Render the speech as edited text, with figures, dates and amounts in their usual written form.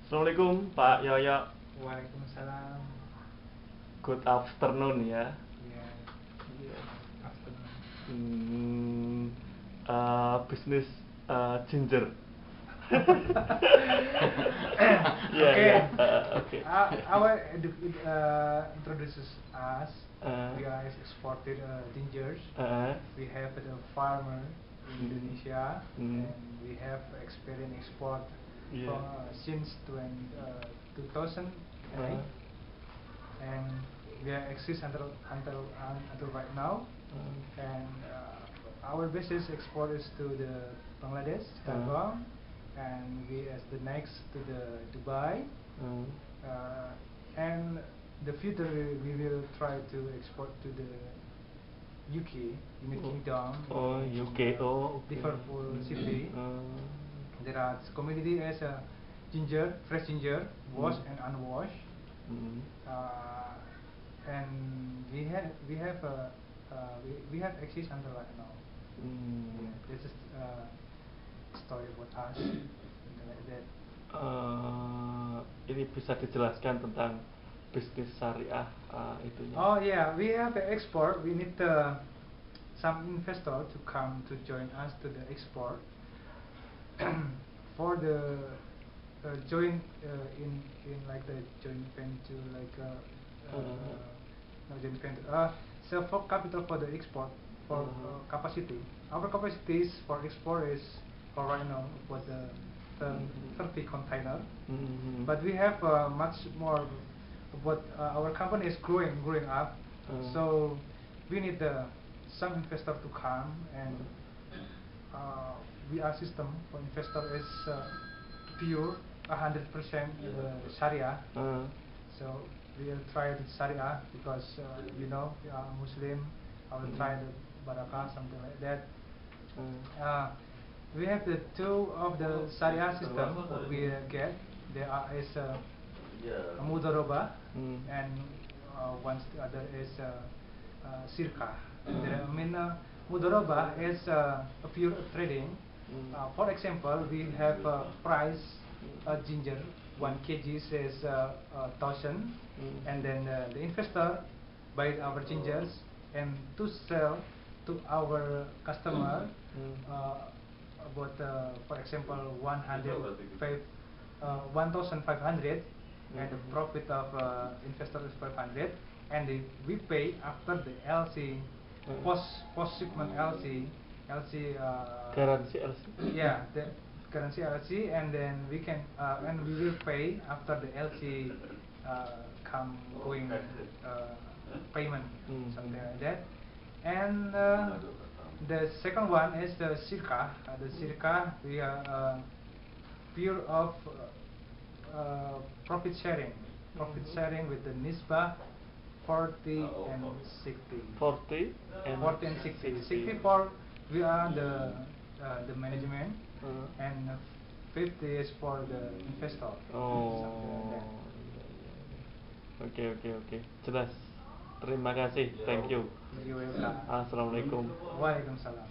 Assalamualaikum Pak Yoyo. Waalaikumsalam. Good afternoon ya. Yeah, Yes. afternoon. Bisnis ginger. Okay. Okay. Our introduces us. Uh, We are exported gingers. uh, We have the farmer in Indonesia, Mm. and we have experience export Yeah. since 2008, uh, and we are exist until right now. And our business export is to the Bangladesh, Chittagong, and we as the next to the Dubai, and the future we will try to export to the UK, United Kingdom. Oh, UK. Oh, okay. Liverpool City. There are community as a ginger, fresh ginger, washed and unwashed. And we have access until right now. Yeah, this is story about us, something like that. Ini bisa dijelaskan tentang bisnis syariah itunya. Oh yeah, we have the export. We need some investor to come to join us to the export for the joint in like the joint venture like no joint venture. So for capital for the export for capacity. Our capacities for export is for right now for the 30 container. But we have much more. But our company is growing up, so we need some investor to come, and we our system for investor is pure 100% Sharia. So we will try the Sharia because we are Muslim. I will try the Barakah, something like that. We have the two of the Sharia system we get. There is Mudoroba, and the other is Sirka. Mudoroba is a pure trading. For example, we have price ginger 1 kg is 1,000, and then the investor buy our gingers and to sell to our customer about for example 1,500, and the profit of investor is 500, and we pay after the LC post shipment LC Garansi LC. Yeah, the currency LC, and then we can and we will pay after the LC come going payment, something like that. And the second one is the Sirka. The Sirka we are pure of profit sharing with the Nisbah 40 and 60. 40 and 60. 64 we are the management, and 50 is for the investor. Oh. Oke. Jelas. Terima kasih. Thank you. You welcome. Assalamualaikum. Waalaikumsalam.